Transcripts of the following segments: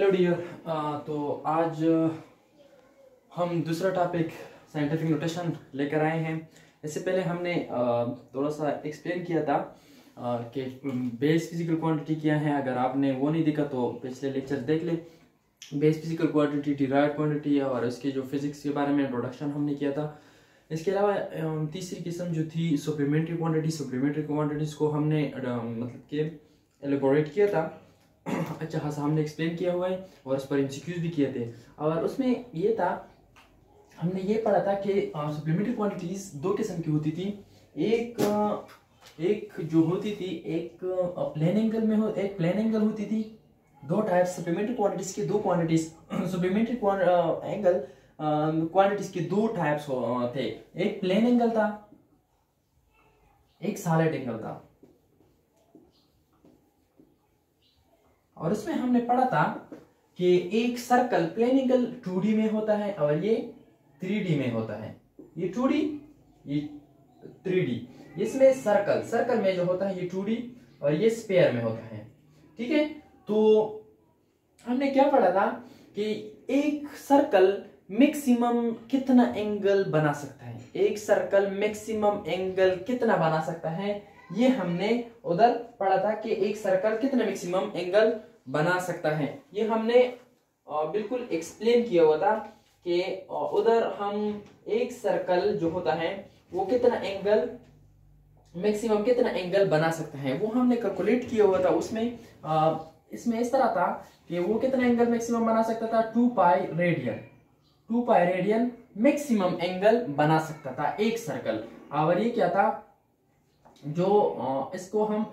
Hello dear. तो आज हम दूसरा टॉपिक साइंटिफिक नोटेशन लेकर आए हैं। इससे पहले हमने थोड़ा सा एक्सप्लेन किया था कि बेस फिजिकल क्वांटिटी क्या है। अगर आपने वो नहीं देखा तो पिछले लेक्चर देख ले। Base physical quantity derived quantity है और इसके जो फिजिक्स के बारे में इंट्रोडक्शन हमने किया था। इसके अलावा तीसरी किस्म जो थी सप्लीमेंट्री क्वांटिटीज को हमने मतलब कि एलेबोरेट किया था। अच्छा खासा हमने एक्सप्लेन किया हुआ है और इस पर एमसीक्यूज भी किए थे। और उसमें ये था, हमने ये पढ़ा था कि सप्लीमेंट्री क्वांटिटीज दो किस्म की होती थी। एक जो होती थी, एक प्लेन एंगल में एक प्लेन एंगल होती थी। दो टाइप्स सप्लीमेंट्री क्वांटिटीज के, दो क्वांटिटीज सप्लीमेंट्री एंगल क्वांटिटीज के दो टाइप्स थे। एक प्लेन एंगल था, एक सॉलिड एंगल था। और उसमें हमने पढ़ा था कि एक सर्कल प्लेन एंगल 2D में होता है और ये 3D में होता है। ये 2D, ये 3D। इसमें सर्कल में जो होता है ये 2D और ये स्फीयर में होता है। ठीक है, तो हमने क्या पढ़ा था कि एक सर्कल मैक्सिमम कितना एंगल बना सकता है। एक सर्कल मैक्सिमम एंगल कितना बना सकता है, ये हमने उधर पढ़ा था कि एक सर्कल कितना मैक्सिमम एंगल बना सकता है। ये हमने बिल्कुल एक्सप्लेन किया हुआ था कि उधर हम एक सर्कल जो होता है वो कितना एंगल मैक्सिमम कितना एंगल बना सकता है वो हमने कैलकुलेट किया हुआ था। उसमें इसमें इस तरह था कि वो कितना एंगल मैक्सिमम बना सकता था, 2 पाई रेडियन मैक्सिमम एंगल बना सकता था एक सर्कल। और ये क्या था, जो इसको हम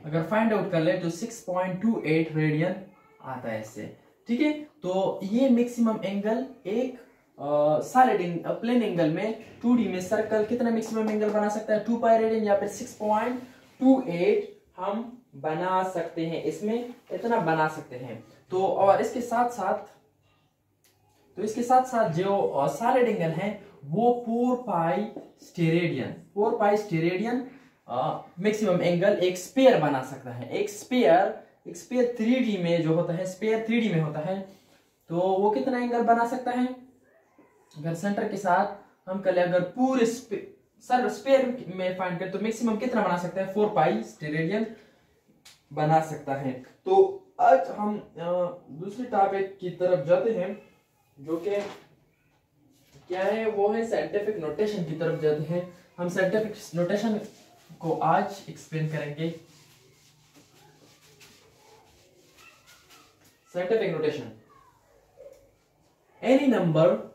अगर फाइंड आउट कर ले तो 6.28 रेडियन आता है इससे। ठीक है, तो ये मैक्सिमम एंगल एक सॉलिड प्लेन एंगल में 2D में सर्कल कितना मैक्सिमम एंगल बना सकता है, 2 पाई रेडियन या फिर 6.28 हम बना सकते हैं। इसमें इतना बना सकते हैं। तो और इसके साथ साथ जो सॉलिड एंगल है वो 4 पाई स्टेरेडियन मैक्सिमम एंगल एक स्फीयर बना सकता है। एक स्फीयर 3D में जो होता है, स्फीयर 3D में होता है, तो वो कितना एंगल बना सकता है। अगर सेंटर के साथ हम करें, अगर पूरे स्फीयर में फाइंड करें तो मैक्सिमम कितना बना सकता है, 4 पाई स्टेरेडियन बना सकता है। तो आज हम दूसरे टॉपिक की तरफ जाते हैं, जो कि क्या है, वो है साइंटिफिक नोटेशन की तरफ जाते हैं। हम साइंटिफिक नोटेशन को आज एक्सप्लेन करेंगे। साइंटिफिक नोटेशन, एनी नंबर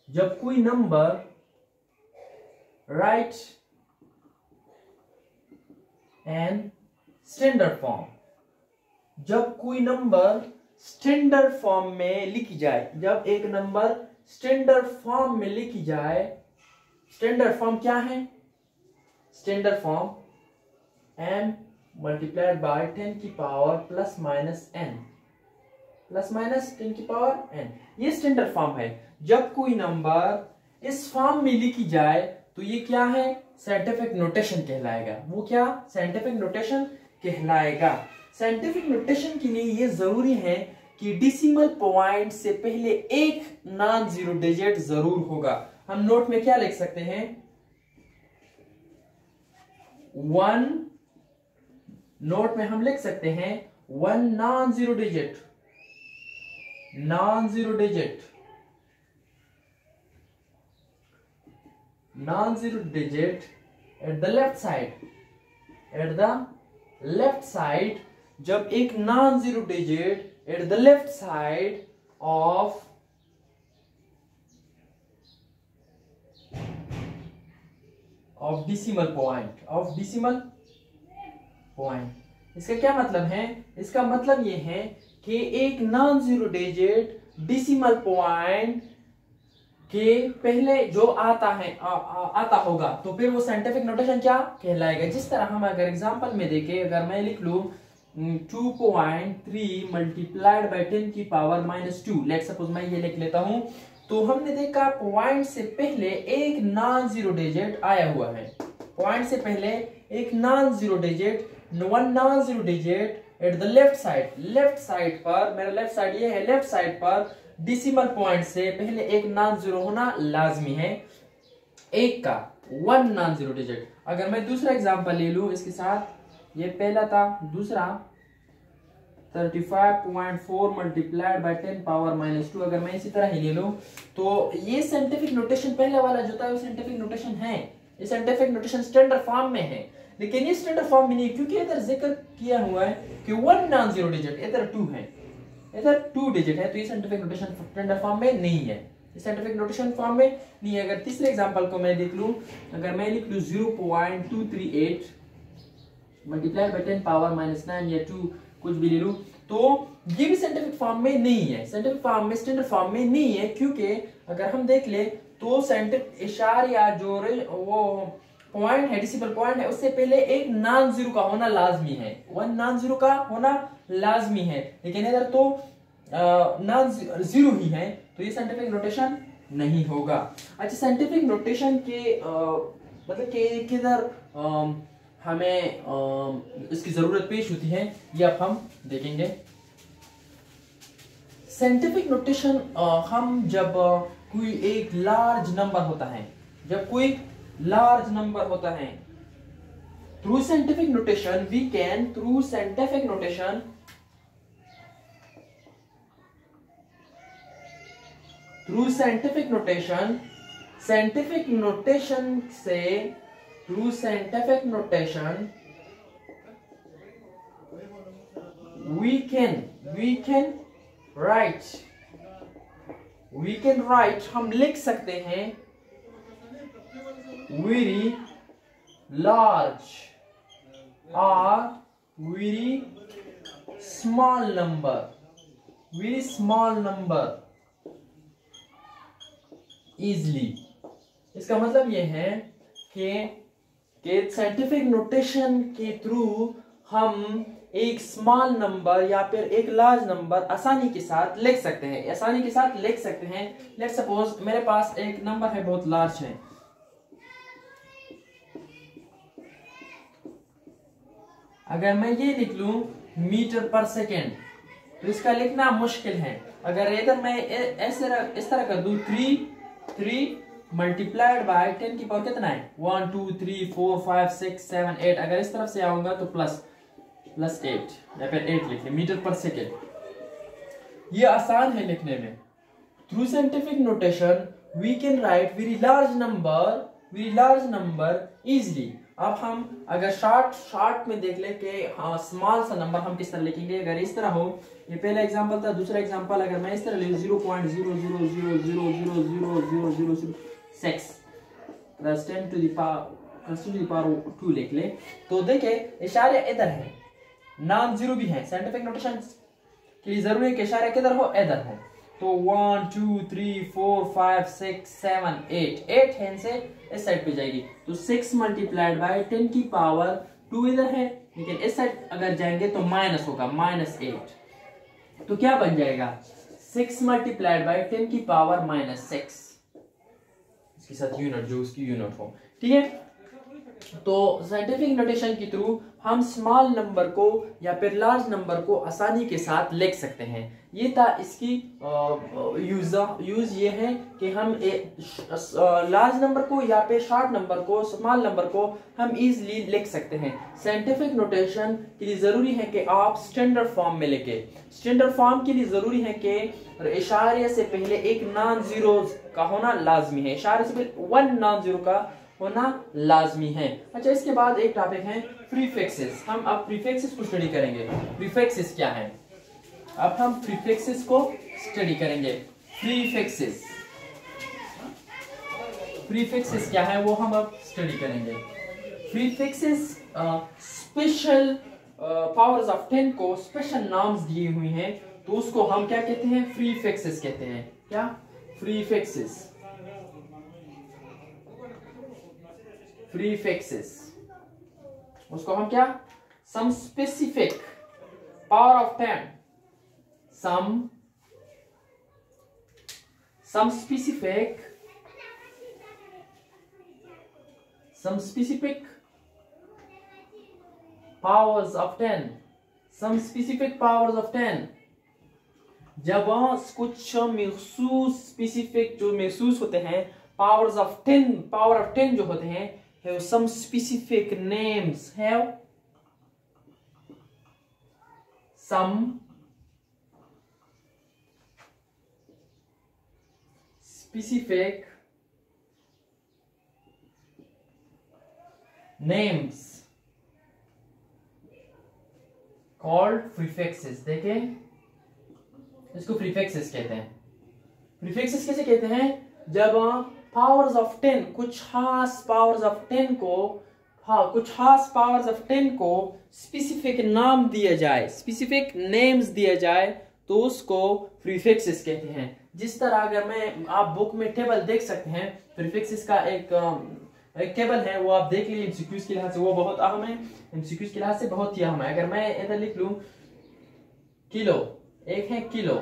जब कोई number right and standard form, जब कोई नंबर स्टैंडर्ड फॉर्म में लिखी जाए, जब एक नंबर स्टैंडर्ड फॉर्म में लिखी जाए। स्टैंडर्ड फॉर्म क्या है, standard form m multiplied by 10 की पावर प्लस माइनस n, ये स्टैंडर्ड फॉर्म है। जब कोई नंबर इस फॉर्म में लिखी जाए तो ये क्या है, साइंटिफिक नोटेशन कहलाएगा। वो क्या, साइंटिफिक नोटेशन कहलाएगा। साइंटिफिक नोटेशन के लिए ये जरूरी है कि डेसिमल पॉइंट से पहले एक नॉन जीरो डिजिट जरूर होगा। हम नोट में क्या लिख सकते हैं, 1 नोट में हम लिख सकते हैं 1 non zero digit at the left side, जब एक non zero digit at the left side of decimal point. इसका क्या मतलब है, इसका मतलब ये है कि एक non zero digit decimal point के पहले जो आता होगा तो फिर वो साइंटिफिक नोटेशन क्या कहलाएगा। जिस तरह हम अगर एग्जांपल में देखें, अगर मैं लिख लूं 2.3 मल्टीप्लाइड बाय 10 की पावर -2, लेट सपोज मैं ये लिख लेता हूं, तो हमने देखा पॉइंट से पहले एक नॉन जीरो डिजिट आया हुआ है। पॉइंट से पहले एक non zero digit, one non zero digit at the left side पर, मेरा लेफ्ट साइड ये है, लेफ्ट साइड पर डिसिमल पॉइंट से पहले एक नॉन जीरो होना लाजमी है, एक का वन नॉन जीरो डिजिट। अगर मैं दूसरा एग्जांपल ले लूं इसके साथ, ये पहला था, दूसरा 35.4 मल्टीप्लाइड बाय 10 पावर माइनस 2, अगर मैं इसी तरह ही ले लूं तो ये साइंटिफिक नोटेशन पहले वाला जो था वो साइंटिफिक नोटेशन है, ये साइंटिफिक नोटेशन स्टैंडर्ड फॉर्म में है, लेकिन ये स्टैंडर्ड फॉर्म में नहीं, क्योंकि इधर जिक्र किया हुआ है कि वन नॉन जीरो डिजिट, इधर 2 है, इधर 2 डिजिट है, तो ये साइंटिफिक नोटेशन स्टैंडर्ड फॉर्म में नहीं है, ये साइंटिफिक नोटेशन फॉर्म में नहीं है। अगर तीसरे एग्जांपल को मैं देख लूं, अगर मैं लिख लूं 0.238 मल्टीप्लाइड बाय 10 पावर माइनस 9 या 2 कुछ भी ले लूं, तो ये भी साइंटिफिक फॉर्म में नहीं है, साइंटिफिक फॉर्म में, स्टैंडर्ड फॉर्म में नहीं है, क्योंकि अगर हम देख ले तो साइंटिफिक इशारा जो वो पॉइंट है, डेसिमल पॉइंट है, उससे पहले एक नॉन जीरो का होना लाजमी है, वन नॉन जीरो का होना लाजमी है, लेकिन इधर तो नॉन जीरो ही है, तो ये साइंटिफिक नोटेशन नहीं होगा। अच्छा, साइंटिफिक नोटेशन के मतलब के किधर हमें इसकी जरूरत पेश होती है, ये अब हम देखेंगे। साइंटिफिक नोटेशन हम जब कोई एक लार्ज नंबर होता है, जब कोई लार्ज नंबर होता है, through scientific notation we can, through scientific notation scientific notation से, through scientific notation we can write, हम लिख सकते हैं very large or very small number easily। इसका मतलब यह है कि साइंटिफिक नोटेशन के थ्रू हम एक स्मॉल नंबर या फिर एक लार्ज नंबर आसानी के साथ लिख सकते हैं, लेट्स सपोज मेरे पास एक नंबर है, बहुत लार्ज है, अगर मैं ये लिख लूं मीटर पर सेकेंड, तो इसका लिखना मुश्किल है। अगर इधर मैं इस तरह कर दूं 3 मल्टीप्लाइड बाय 10 की पावर कितना है, 1 2 3 4 5 6 7 8, अगर इस तरफ से आऊंगा तो प्लस 8 या फिर 8 लिख ले, मीटर पर सेकेंड, ये आसान है लिखने में। Through scientific notation we can write very large number easily. अब हम अगर शॉर्ट में देख ले कि हाँ स्मॉल सा नंबर हम किस तरह लिखेंगे, अगर इस तरह हो, ये पहला एग्जांपल था, दूसरा एग्जांपल अगर मैं इस तरह ले 0.000000006 प्लस 10 टू द पावर 2 लिख ले, तो देखे इशारे इधर है, नॉन जीरो भी है, साइंटिफिक नोटेशन के लिए जरूरी है कि इशारे किधर हो, इधर हो, तो 1 2 3 4 5 6 7 8 है, इनसे इस साइड पे जाएगी, तो 6 मल्टीप्लाइड बाय 10 की पावर 2 इधर है, लेकिन इस साइड अगर जाएंगे तो माइनस होगा, -8, तो क्या बन जाएगा 6 मल्टीप्लाइड बाय 10 की पावर -6, इसके साथ यूनिट जो उसकी यूनिट हो, ठीक है। तो साइंटिफिक नोटेशन के थ्रू हम स्मॉल नंबर को या फिर लार्ज नंबर को आसानी के साथ लिख सकते हैं। ये था इसकी यूज ये है कि हम लार्ज नंबर को या फिर शॉर्ट नंबर को, स्मॉल नंबर को हम इजीली लिख सकते हैं। साइंटिफिक नोटेशन के लिए जरूरी है कि आप स्टैंडर्ड फॉर्म में लिखें। स्टैंडर्ड फॉर्म के लिए जरूरी है कि इशारे से पहले एक नॉन जीरो का होना लाजमी है, इशारे से पहले वन नॉन जीरो का होना लाजमी है। अच्छा, इसके बाद एक टॉपिक है प्रीफिक्सेस। हम अब प्रीफिक्सेस को स्टडी करेंगे। प्रीफिक्सेस क्या है, अब हम प्रीफिक्सेस को स्टडी करेंगे। प्रीफिक्सेस क्या है वो हम अब स्टडी करेंगे। प्रीफिक्सेस स्पेशल पावर्स ऑफ 10 को स्पेशल नाम्स दिए हुए हैं, तो उसको हम क्या कहते हैं, प्रीफिक्सेस कहते हैं। क्या प्रीफिक्सेस, उसको हम क्या, some specific power of 10, some specific powers of 10, some specific powers of 10, जब कुछ महसूस स्पेसिफिक जो महसूस होते हैं पावर्स ऑफ 10, पावर ऑफ 10 जो होते हैं, have some specific names, have some specific names called prefixes. देखें, इसको prefixes कहते हैं. prefixes कैसे कहते हैं? जब पावर्स ऑफ 10, कुछ खास पावर्स ऑफ 10 को, कुछ खास पावर्स ऑफ 10 को स्पेसिफिक नाम दिया जाए, स्पेसिफिक नेम्स दिया जाए, तो उसको प्रीफिक्सेस कहते हैं. जिस तरह अगर मैं आप बुक में टेबल देख सकते हैं, प्रीफिक्सेस का एक टेबल है, वो आप देख लीजिए. एमसीक्यूज के लिहाज से वो बहुत अहम है, एमसीक्यूज के लिहाज से बहुत ही अहम है. अगर मैं इधर लिख लूं किलो, एक है किलो,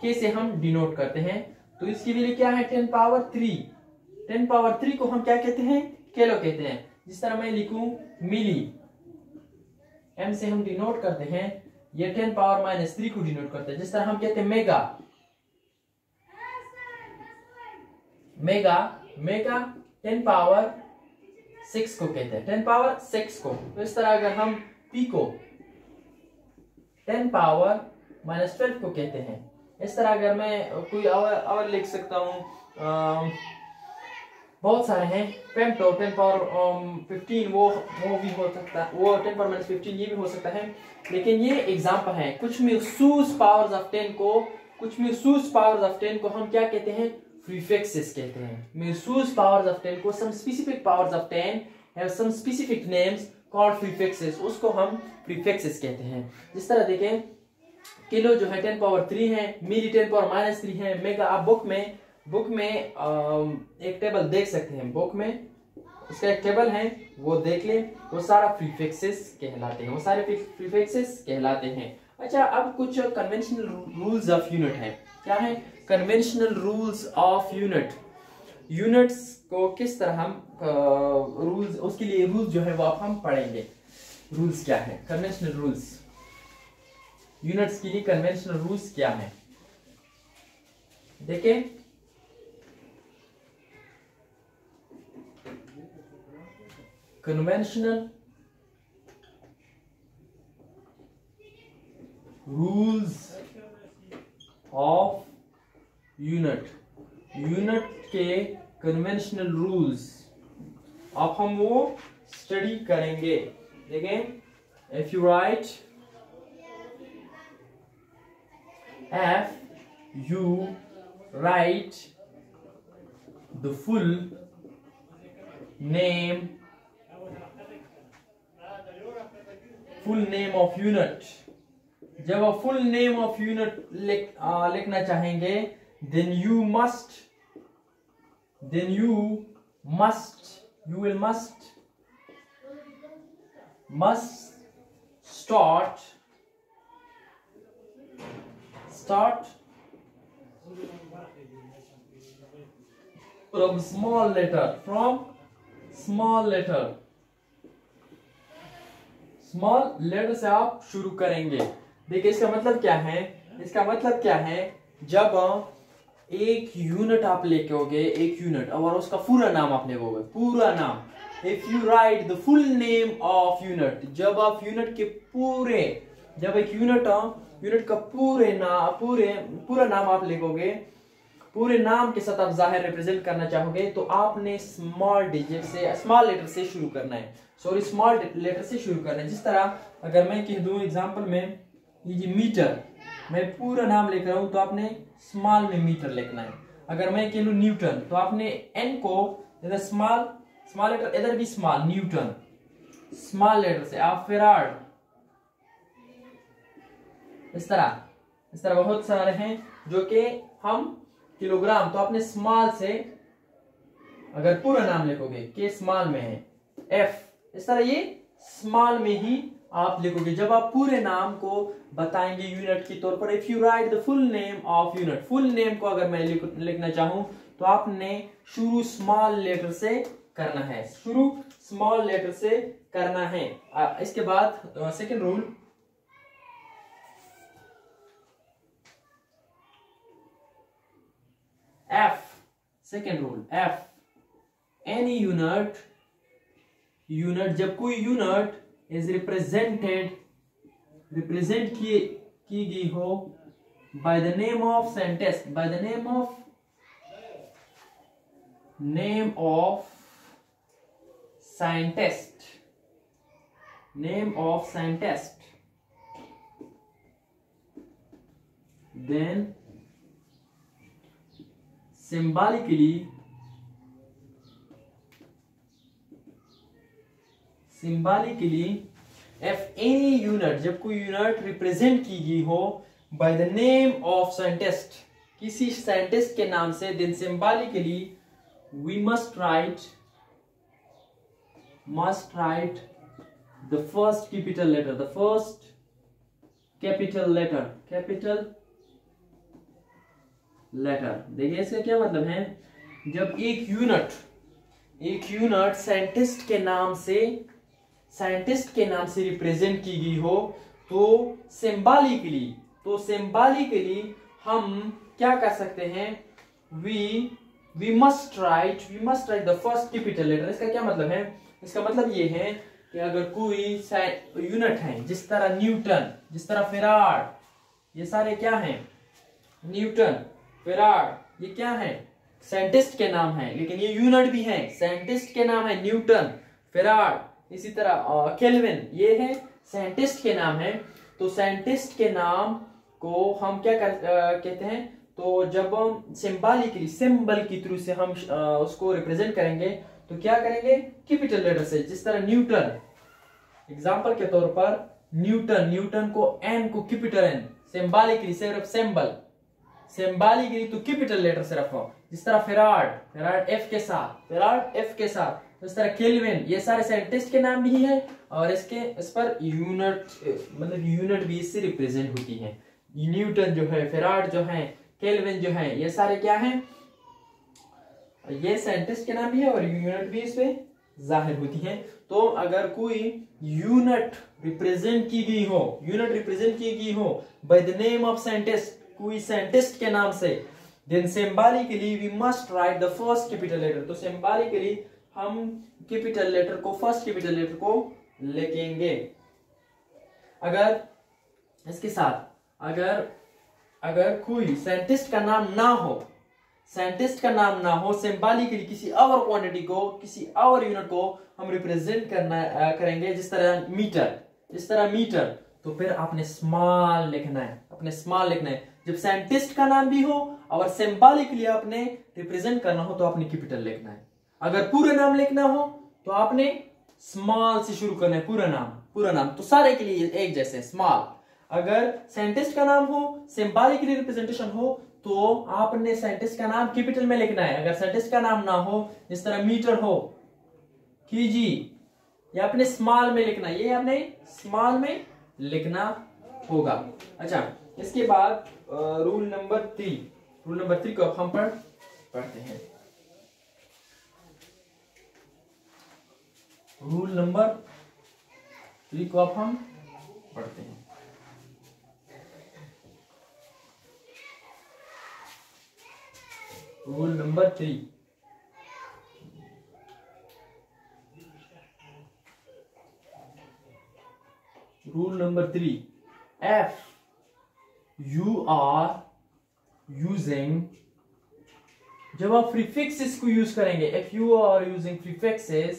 के से हम डिनोट करते हैं, तो इसकी वैल्यू क्या है? 10 पावर 3. 10 पावर 3 को हम क्या कहते हैं? किलो कहते हैं. जिस तरह मैं लिखूं मिली, एम से हम डिनोट करते हैं, ये 10 पावर -3 को डिनोट करते हैं. जिस तरह हम कहते हैं मेगा, मेगा, मेगा 10 पावर 6 को कहते हैं, 10 पावर 6 को. तो इस तरह अगर हम पीको 10 पावर -12 को कहते हैं. इस तरह अगर मैं कोई और लिख सकता हूं, बहुत सारे हैं. पेम्टो 10 पावर 15, वो भी हो सकता है, वो 10 पावर -15 ये भी हो सकता है. लेकिन ये एग्जांपल है. कुछ महसूस पावर्स ऑफ 10 को, कुछ महसूस पावर्स ऑफ 10 को हम क्या कहते हैं? प्रीफिक्सेस कहते हैं. महसूस पावर्स ऑफ 10 को, some specific powers of 10 have some specific names called prefixes, उसको हम प्रीफिक्सेस कहते हैं. जिस तरह देखें, किलो जो है 10 पावर 3 है, मिली 10 पावर -3 है, मेगा. आप बुक में एक टेबल देख सकते हैं, बुक में उसका एक टेबल है, वो देख ले, वो सारा प्रीफिक्सेस कहलाते हैं, वो सारे प्रीफिक्सेस कहलाते हैं. अच्छा, अब कुछ कन्वेंशनल रूल्स ऑफ यूनिट है. क्या है? Conventional rules of unit. Units को किस तरह हम रूल्स, उसके लिए रूल्स जो है वो आप हम पढ़ेंगे. रूल्स क्या है? कन्वेंशनल रूल्स, यूनिट्स के लिए कन्वेंशनल रूल्स क्या है? देखिए, conventional rules of unit, unit के कन्वेंशनल रूल्स अब हम वो स्टडी करेंगे. देखें, if you right F, you write the full name of unit. जब आप full name of unit लिखना चाहेंगे, then you must start from small letter, small letter से आप शुरू करेंगे. देखिए, इसका मतलब क्या है? इसका मतलब क्या है? जब एक यूनिट आप लेके होगे, एक यूनिट, और उसका पूरा नाम आप लिखोगे, पूरा नाम. If you right the full name of unit, जब आप यूनिट के पूरे, जब एक यूनिट का पूरा नाम आप लिखोगे, पूरे नाम के साथ आप जाहिर रिप्रेजेंट करना चाहोगे, तो आपने स्मॉल लेटर से शुरू करना है. स्मॉल लेटर से शुरू करना है. जिस तरह अगर मैं कह दूं एग्जांपल में, ये मीटर, मैं पूरा नाम लिख रहा हूं, तो आपने स्मॉल में मीटर लिखना है. अगर मैं कह लूं न्यूटन, तो आपने एन को इधर स्मॉल लेटर, इधर भी स्मॉल, न्यूटन स्मॉल लेटर से. आप फेराड, इस तरह बहुत सारे हैं जो कि हम किलोग्राम, तो आपने स्मॉल से अगर पूरा नाम लिखोगे, के स्मॉल में है, एफ, इस तरह ये स्मॉल में ही आप लिखोगे. जब आप पूरे नाम को बताएंगे यूनिट के तौर पर, if you right the full name of unit, full name को अगर मैं लिखना चाहूं, तो आपने शुरू स्मॉल लेटर से करना है, शुरू स्मॉल लेटर से करना है। इसके बाद second rule, F, second rule F, any unit जब कोई यूनिट इज रिप्रेजेंट की गई हो by the name of scientist, by the name of scientist, then symbolically if any unit, जब कोई यूनिट रिप्रेजेंट की गई हो by the name of scientist, किसी साइंटिस्ट के नाम से, then symbolically we must write the first capital letter, देखिए इसका क्या मतलब है, जब एक यूनिट साइंटिस्ट के नाम से रिप्रेजेंट की गई हो तो सिंबॉलिकली हम क्या कर सकते हैं, we must write the first capital letter। इसका क्या मतलब है, इसका मतलब ये है कि अगर कोई यूनिट है, जिस तरह न्यूटन, जिस तरह फेराड, ये सारे क्या हैं, न्यूटन, फेराड, ये क्या है, साइंटिस्ट के नाम है, लेकिन ये यूनिट भी है, साइंटिस्ट के नाम है न्यूटन, फेराड, इसी तरह केल्विन, ये है साइंटिस्ट के नाम है। तो साइंटिस्ट के नाम को हम क्या कहते हैं, तो जब सिंबॉलिकली, सिंबल की थ्रू से हम उसको रिप्रेजेंट करेंगे तो क्या करेंगे, कैपिटल लेटर से, जिस तरह न्यूटन, एग्जांपल के तौर पर न्यूटन को एन को कैपिटल एन, सिंबॉलिकली सिर्फ सिंबॉलिकली तो कैपिटल लेटर से रखो, जिस तरह फेराड एफ के साथ, इस तरह केल्विन, ये सारे साइंटिस्ट के नाम भी है और इस पर यूनिट भी इससे रिप्रेजेंट होती है। न्यूटन जो है, फेराड जो है, केल्विन जो है, ये सारे क्या हैं, ये साइंटिस्ट के नाम भी है और यूनिट भी इसमें जाहिर होती है। तो अगर कोई यूनिट रिप्रेजेंट की गई हो by the name of scientist, कोई साइंटिस्ट के नाम से, then symbolically we must write the first capital letter। तो symbolically हम कैपिटल लेटर को, फर्स्ट कैपिटल लेटर को लिखेंगे। अगर इसके साथ अगर कोई साइंटिस्ट का नाम ना हो, सिंबॉलिकली किसी और क्वांटिटी को, किसी और यूनिट को हम रिप्रेजेंट करेंगे, जिस तरह मीटर, तो फिर आपने स्मॉल लिखना है। जब साइंटिस्ट का नाम भी हो और सिंबॉलिकली आपने रिप्रेजेंट करना हो तो आपने कैपिटल लिखना है। अगर पूरा नाम लिखना हो तो आपने स्मॉल से शुरू करना है, पूरा नाम तो सारे के लिए एक जैसे स्मॉल। अगर साइंटिस्ट का नाम हो, सिंबॉलिकली रिप्रेजेंटेशन हो, तो आपने साइंटिस्ट का नाम कैपिटल में लिखना है। अगर साइंटिस्ट का नाम ना हो, जिस तरह मीटर हो, कीजी, ये आपने स्मॉल में लिखना है, ये आपने स्मॉल में लिखना होगा। अच्छा, इसके बाद रूल नंबर 3 को हम पढ़ते हैं। रूल नंबर 3 को अब हम पढ़ते हैं। Rule number 3, F, you are using, जब आप प्रीफिक्सेस को यूज करेंगे, if you are using prefixes,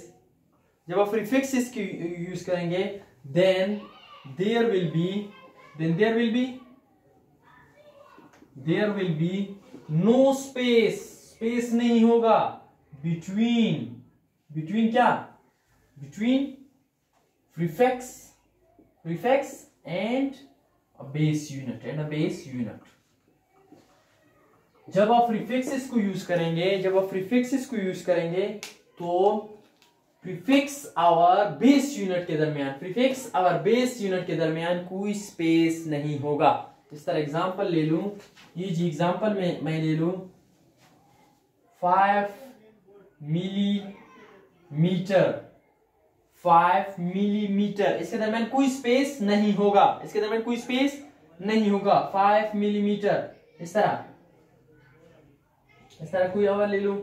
जब आप प्रीफिक्सेस की यूज करेंगे, then there will be no space नहीं होगा between क्या, between prefix and a base unit। जब आप प्रीफिक्सेस को यूज करेंगे तो प्रीफिक्स और बेस यूनिट के दरमियान कोई स्पेस नहीं होगा। इस तरह एग्जांपल ले लूं, ये जी एग्जांपल में मैं ले लूं 5 मिलीमीटर, 5 मिलीमीटर, इसके दरमियान कोई स्पेस नहीं होगा, इसके दरमियान कोई स्पेस नहीं होगा, 5 मिलीमीटर। इस तरह कोई और ले लो,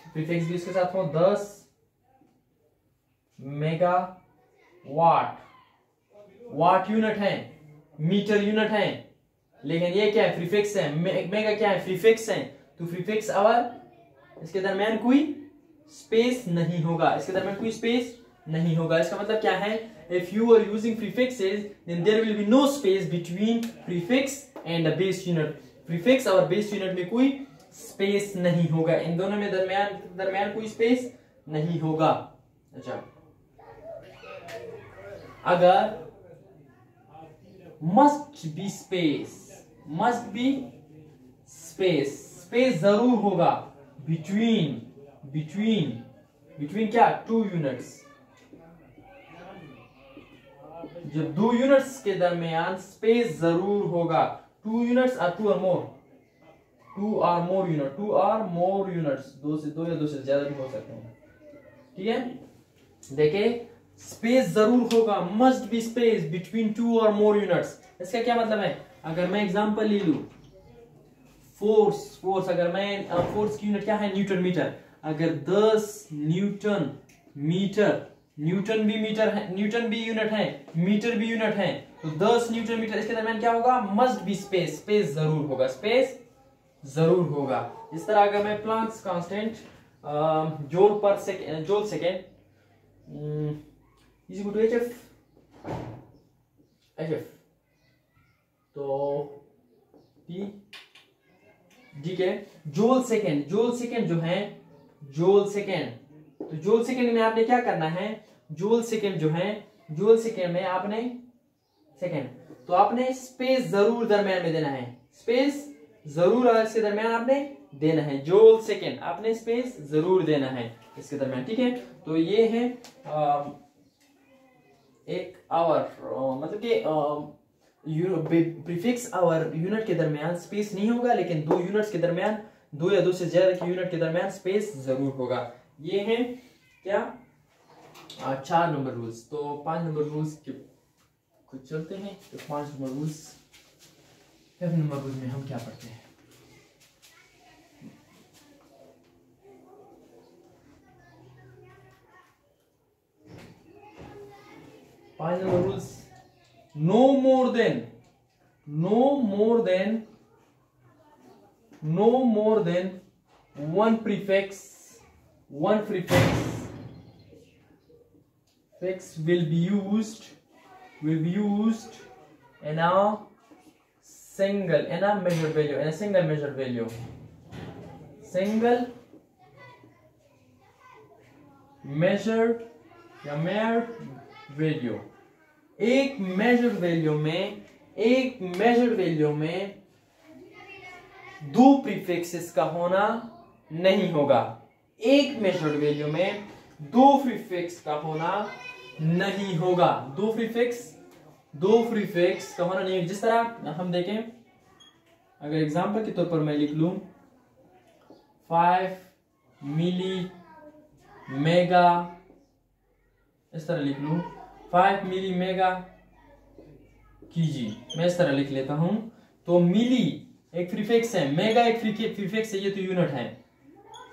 प्रीफिक्स भी इसके साथ हो, 10 मेगा वाट, वाट यूनिट है, मीटर यूनिट है, लेकिन ये क्या है, प्रीफिक्स है, मेगा क्या है, प्रीफिक्स है, तो प्रीफिक्स आवर, इसके दरमियान कोई स्पेस नहीं होगा, इसके दरमियान कोई स्पेस नहीं होगा। इसका मतलब क्या है, if you are using prefixes then there will be no space between prefix and the base unit, prefix और बेस यूनिट में कोई स्पेस नहीं होगा, इन दोनों में दरमियान कोई स्पेस नहीं होगा। अच्छा, अगर must be space, must be space, space जरूर होगा बिटवीन क्या, 2 यूनिट्स, जब 2 यूनिट्स के दरमियान स्पेस जरूर होगा, 2 यूनिट्स और 2 और मोर यूनिट्स, 2 या 2 से ज्यादा भी हो सकते हैं, ठीक है। देखिए, स्पेस जरूर होगा, मस्ट बी स्पेस बिटवीन 2 और मोर यूनिट्स। इसका क्या मतलब है, अगर मैं एग्जांपल ले लू, फोर्स, अगर मैं फोर्स की यूनिट क्या है, न्यूटन मीटर, अगर 10 न्यूटन मीटर, न्यूटन भी यूनिट है, मीटर भी यूनिट है, तो 10 न्यूटन मीटर, इसके दरमियान क्या होगा, मस्ट बी स्पेस, स्पेस जरूर होगा, स्पेस जरूर होगा। इस तरह अगर मैं Planck's constant joule second is equal to H F, तो ठीक है, जूल सेकेंड जो है, जूल सेकेंड, तो जूल सेकेंड में आपने क्या करना है, जूल सेकेंड में आपने सेकेंड, तो आपने स्पेस जरूर दरमियान में देना है, स्पेस जरूर इसके दरमियान आपने देना है, जूल सेकेंड आपने स्पेस जरूर देना है इसके दरमियान, ठीक है। तो ये है एक आवर, मतलब कि प्रीफिक्स आवर यूनिट के दरमियान स्पेस नहीं होगा, लेकिन 2 यूनिट्स के दरमियान, 2 या 2 से ज्यादा की यूनिट के दरमियान स्पेस जरूर होगा। ये है क्या, 4 नंबर रूल्स। तो 5 नंबर रूल्स के कुछ चलते हैं, तो 5 नंबर रूल्स, 5 नंबर रूल में हम क्या पढ़ते हैं, पांच number rules, no more than one prefix will be used in a measured value, एक मेजर्ड वैल्यू में 2 प्रीफिक्सेस का होना नहीं होगा, एक मेजर्ड वैल्यू में 2 प्रीफिक्स का होना नहीं होगा, 2 प्रीफिक्स का होना नहीं होगा। जिस तरह हम देखें, अगर एग्जांपल के तौर पर मैं लिख लूं 5 मिली मेगा, इस तरह लिख लूं 5 मिली मेगा कीजी, मैं इस तरह लिख लेता हूं। तो मिली एक प्रीफिक्स है, मेगा एक प्रीफिक्स है, ये तो यूनिट है।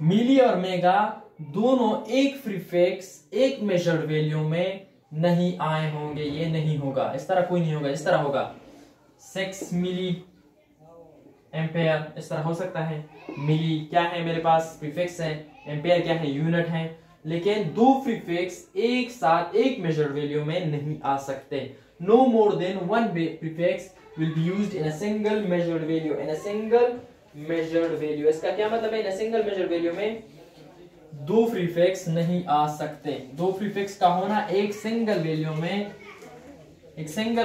मिली और मेगा दोनों एक प्रीफिक्स एक मेजर्ड वैल्यू में नहीं आए होंगे, ये नहीं होगा, इस तरह कोई नहीं होगा। इस तरह होगा 6 मिली एम्पेयर, इस तरह हो सकता है। मिली क्या है, मेरे पास प्रीफिक्स है, एम्पेयर क्या है, यूनिट है। लेकिन 2 प्रीफिक्स एक साथ एक मेजर्ड वैल्यू में नहीं आ सकते। No more than 1 prefix will be used in a single measured value, इसका क्या मतलब है, in a single measured value में 2 प्रीफिक्स नहीं आ सकते। 2 प्रीफिक्स का होना एक सिंगल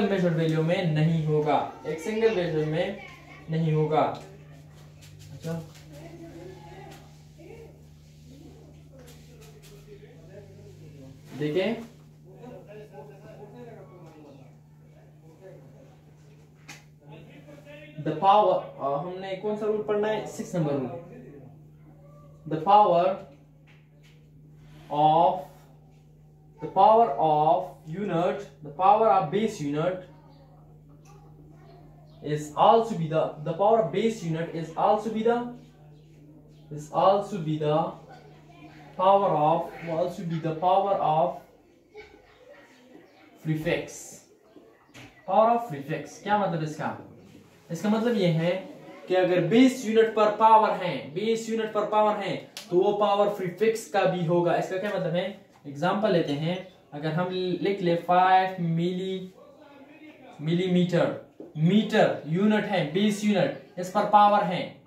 मेजर्ड वैल्यू में नहीं होगा, एक सिंगल वैल्यू में नहीं होगा। अच्छा, देखें द पावर, हमने कौन सा रूल पढ़ना है, 6 number rule. The power of unit, the power of base unit is also be the power of base unit is also be the power of prefix. Power of prefix क्या मतलब इसका मतलब यह है कि अगर बेस यूनिट पर power है तो वो पावर प्रीफिक्स का भी होगा. इसका क्या मतलब है? एग्जांपल लेते हैं. अगर हम लिख ले 5 मिलीमीटर, मीटर यूनिट है, बेस यूनिट, इस पर पावर है,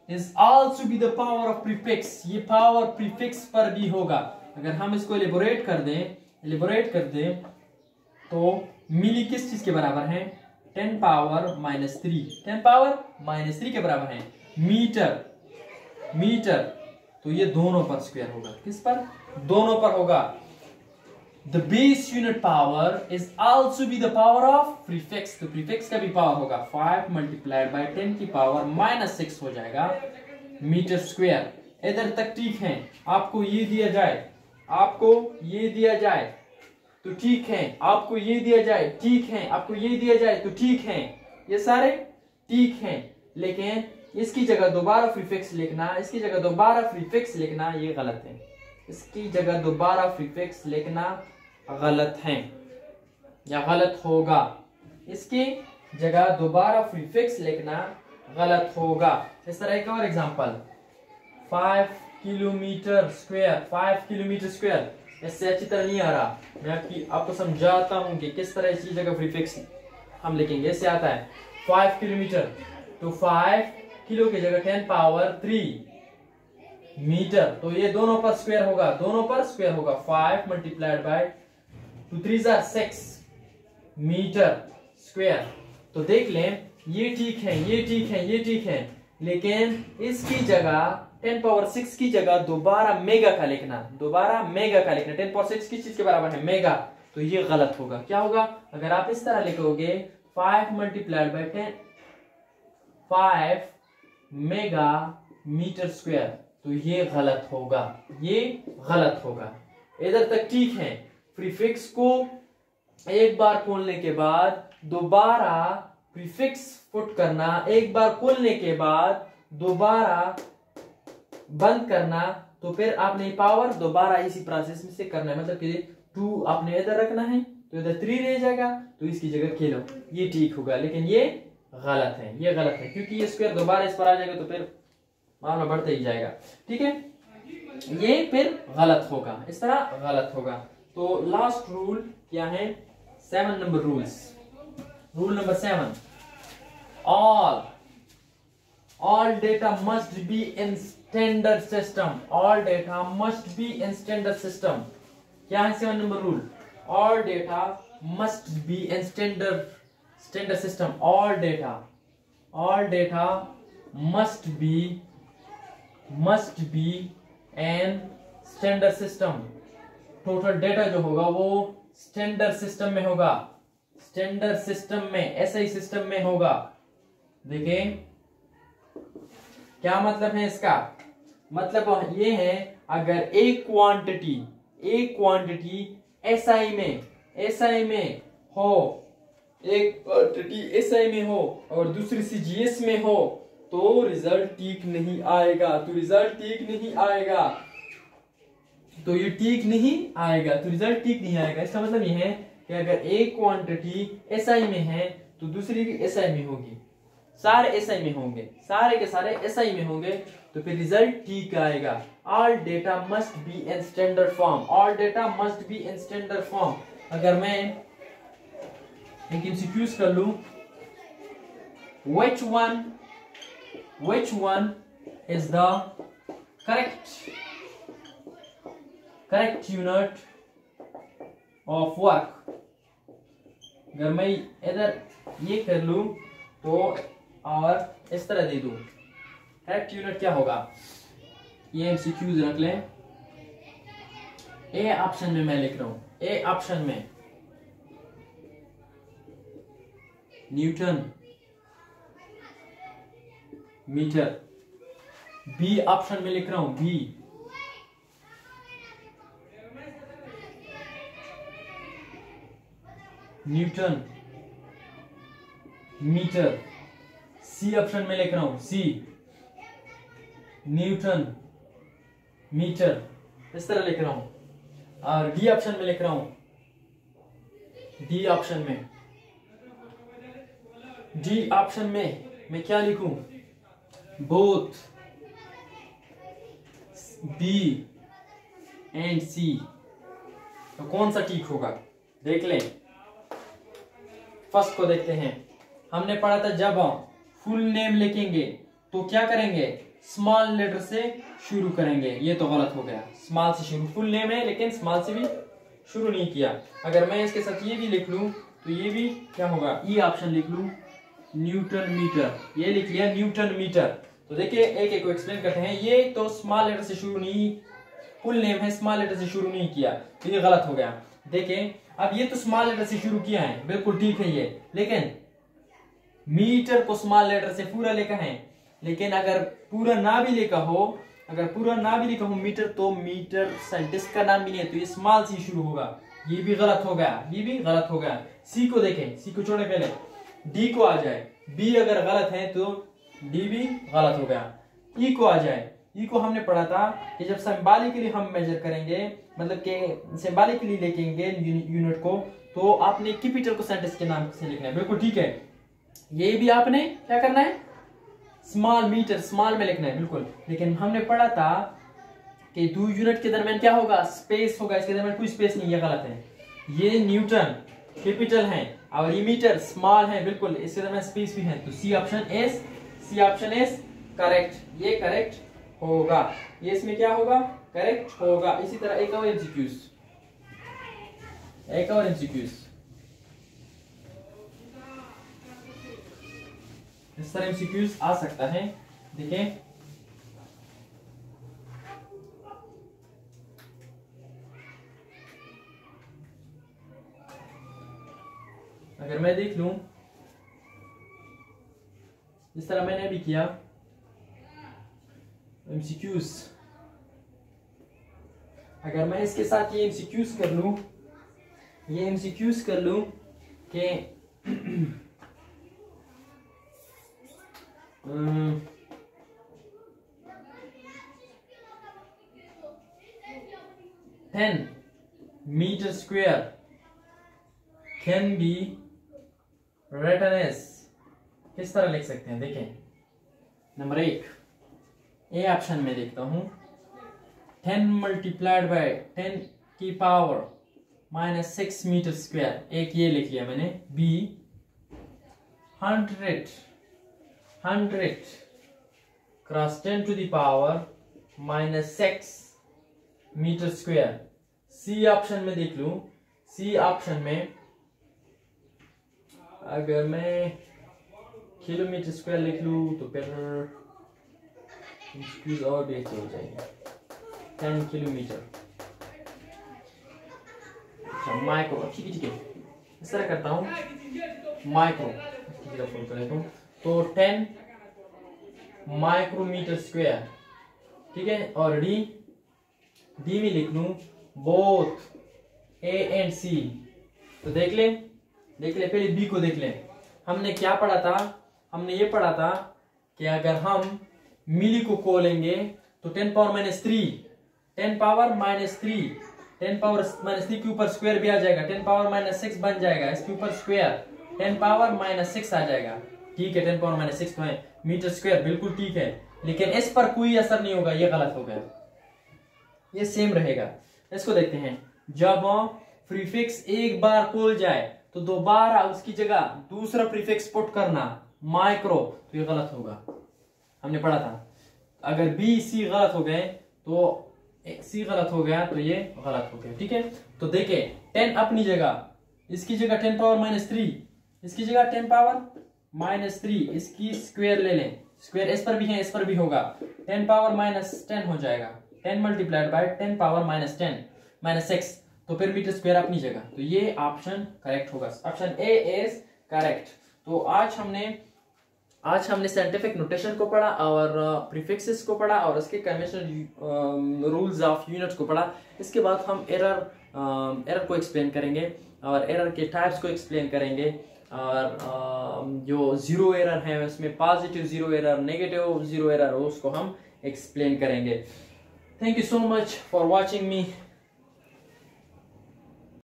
is also be the power of prefix. ये पावर प्रीफिक्स पर भी होगा. अगर हम इसको एलिबोरेट कर दें तो मिली किस चीज के बराबर है? 10 पावर -3 के बराबर है. मीटर तो ये दोनों पर स्क्वायर होगा. किस पर? दोनों पर होगा. The base unit power is also be the power of prefix. तो प्रीफिक्स का भी पावर होगा. 5 मल्टीप्लाइड बाय 10 की पावर -6 हो जाएगा मीटर स्क्वायर. इधर तक ठीक है. आपको ये दिया जाए तो ठीक है, आपको ये दिया जाए ठीक है, आपको ये दिया जाए तो ठीक है, ये सारे ठीक हैं. लेकिन इसकी जगह दोबारा प्रीफिक्स लिखना ये गलत है. इसकी जगह दोबारा प्रीफिक्स लिखना गलत है या गलत होगा. इसकी जगह दोबारा प्रीफिक्स लिखना गलत होगा. इस तरह एक और एग्जांपल, 5 किलोमीटर स्क्वायर. इससे अच्छी तरह नहीं आ रहा, मैं आपको समझाता हूं कि किस तरह इसी जगह प्रीफिक्स हम लिखेंगे. इससे आता है 5 किलोमीटर, तो 5 किलो की जगह 10 पावर 3 मीटर. तो ये दोनों पर स्क्वायर होगा. 5 मल्टीप्लाइड बाय 2 3 6 मीटर स्क्वायर. तो देख लें, ये ठीक है, लेकिन इसकी जगह 10 पावर 6 की जगह दोबारा मेगा का लिखना. 10 पावर 6 किस चीज के बराबर है? मेगा. तो ये गलत होगा. क्या होगा? अगर आप इस तरह लिखोगे 5 multiplied by 10 5 mega metre square, तो ये गलत होगा. इधर तक ठीक है. प्रीफिक्स को एक बार खोलने के बाद दोबारा प्रीफिक्स पुट करना, एक बार खोलने के बाद दोबारा बंद करना, तो फिर आपने पावर दोबारा इसी प्रोसेस में से करना है. मतलब कि 2 आपने इधर रखना है तो इधर 3 रह जाएगा, तो इसकी जगह के लो, ये ठीक होगा. लेकिन ये गलत है क्योंकि ये स्क्वायर दोबारा इस पर आ जाएगा तो फिर मामला बढ़ता ही जाएगा. ठीक है, ये फिर गलत होगा. इस तरह गलत होगा. तो लास्ट रूल क्या है? 7 number rule number 7, all data must be in standard system. क्या है 7 number rule? all data must be in standard system. all data must be in standard system. Total data जो होगा वो स्टैंडर्ड सिस्टम में होगा. SI system में होगा. देखें क्या मतलब है इसका? मतलब ये है, अगर एक क्वांटिटी SI में हो, और दूसरी CGS में हो, तो रिजल्ट ठीक नहीं आएगा. तो रिजल्ट ठीक नहीं आएगा. इसका मतलब ये है कि अगर एक क्वांटिटी SI में है तो दूसरी भी SI में होगी. सारे के सारे SI में होंगे, तो फिर रिजल्ट ठीक आएगा. All data must be in standard form. अगर मैं एक MCQs कर लूं, which one is the correct unit of work. अगर मैं इधर ये कर लूं तो और इस तरह दे दूं, करेक्ट यूनिट क्या होगा? ये MCQs रख लें. ए ऑप्शन में मैं लिख रहा हूं, ए ऑप्शन में न्यूटन मीटर. बी ऑप्शन में लिख रहा हूं, B newton metre. C option में लिख रहा हूं, सी न्यूटन मीटर, इस तरह लिख रहा हूं। और डी ऑप्शन में लिख रहा हूं, डी ऑप्शन में, डी ऑप्शन में मैं क्या लिखूं, बोथ बी एंड सी। तो कौन सा ठीक होगा देख लें। फर्स्ट को देखते हैं। हमने पढ़ा था जब हम फुल नेम लिखेंगे तो क्या करेंगे, स्मॉल लेटर से शुरू करेंगे। ये तो गलत हो गया, स्मॉल से शुरू, फुल नेम है लेकिन स्मॉल से भी शुरू नहीं किया। अगर मैं इसके साथ ये भी लिख लूं तो ये भी क्या होगा, ई ऑप्शन लिख लूं, न्यूटन मीटर, ये लिख लिया न्यूटन मीटर। तो देखिए एक एक को एक्सप्लेन करते हैं। ये तो स्मॉल लेटर से शुरू नहीं, फुल नेम है, स्मॉल लेटर से शुरू नहीं किया तो ये गलत हो गया। देखें अब ये तो स्मॉल लेटर से शुरू किया है, बिल्कुल ठीक है ये, लेकिन मीटर को स्मॉल लेटर से पूरा लिखा है। लेकिन अगर पूरा ना भी लिखा हो, अगर पूरा ना भी लिखा हो मीटर, तो मीटर साइंटिस्ट का नाम भी नहीं है, तो ये स्मॉल से शुरू होगा। ये भी गलत हो गया, ये भी गलत हो गया। सी को देखें, सी को छोड़े पहले डी को आ जाए, बी अगर गलत है तो डी भी गलत हो गया। ई को आ जाए, ई को हमने पढ़ा था कि जब सिंबॉलिकली हम मेजर करेंगे, मतलब कि सिंबॉलिकली लिखेंगे यूनिट को, तो आपने कैपिटल को सेंटेंस के नाम से लिखना है, बिल्कुल ठीक है। ये भी आपने क्या करना है, स्मॉल मीटर स्मॉल में लिखना है, बिल्कुल। लेकिन हमने पढ़ा था कि दो यूनिट के दरमियान क्या होगा, स्पेस होगा, इसके दरमियान कोई स्पेस नहीं, ये गलत है। ये न्यूटन कैपिटल है और ये मीटर स्मॉल है, बिल्कुल, इसके दरमियान स्पेस भी है। तो सी ऑप्शन इज करेक्ट, ये करेक्ट होगा, ये इसमें क्या होगा, करेक्ट होगा। इसी तरह एक और एमसीक्यूज, इस तरह एमसीक्यूज आ सकता है। देखें अगर मैं देख लूं जिस तरह मैंने अभी किया एमसीक्यूज, अगर मैं इसके साथ ये एमसीक्यूज कर लूं, ये एमसीक्यूज कर लूं कि 10 meter square can be written as, किस तरह लिख सकते हैं, देखें। नंबर 1 ए ऑप्शन में देखता हूं, 10 मल्टीप्लाइड बाय 10 की पावर -6 मीटर स्क्वायर, एक ये लिख लिया मैंने। B 100 cross 10 to the power -6 metre square. C option में देख लूं, सी ऑप्शन में अगर मैं किलोमीटर स्क्वायर लिख लूं तो फिर और भी अच्छी हो जाएगी, 10 किलोमीटर। अच्छा माइक्रो, ठीक है, इस तरह करता हूं, माइक्रो तो 10 माइक्रोमीटर स्क्वायर, ठीक है। और डी में लिख लूं बोथ ए एंड सी। तो देख ले पहले बी को देख ले। हमने क्या पढ़ा था, हमने ये पढ़ा था कि अगर हम मिली को खोलेंगे तो 10 पावर -3 10 पावर -3 के ऊपर स्क्वायर भी आ जाएगा, 10 पावर -6 बन जाएगा, इसके ऊपर स्क्वायर 10 पावर -6 आ जाएगा, ठीक है। 10 पावर -6 तो है मीटर स्क्वायर, बिल्कुल ठीक है। लेकिन इस पर कोई असर नहीं होगा, ये गलत हो गया, ये सेम रहेगा। इसको देखते हैं, जब प्रीफिक्स एक बार खोल जाए तो दोबारा उसकी जगह दूसरा प्रीफिक्स पुट करना, माइक्रो, तो ये गलत होगा। हमने पढ़ा था अगर बी सी गलत हो गए तो सी गलत हो गया तो ये गलत हो गया, ठीक है। तो देखिए 10 अपनी जगह, इसकी जगह 10 पावर -3, इसकी जगह 10 पावर -3, इसकी स्क्वायर ले लें, स्क्वायर इस पर भी है इस पर भी होगा, 10 पावर -10 हो जाएगा, 10 मल्टीप्लाइड बाय 10 पावर -6, तो फिर मीटर स्क्वायर अपनी जगह। तो ये ऑप्शन करेक्ट होगा, ऑप्शन ए इज करेक्ट। तो आज हमने साइंटिफिक नोटेशन को पढ़ा और प्रीफिक्सेस को पढ़ा और उसके कन्वेंशनल रूल्स ऑफ यूनिट्स को पढ़ा। इसके बाद हम एरर को एक्सप्लेन करेंगे और एरर के टाइप्स को एक्सप्लेन करेंगे, और जो जीरो एरर है उसमें positive zero error, negative zero error, उसको हम एक्सप्लेन करेंगे। Thank you so much for watching me.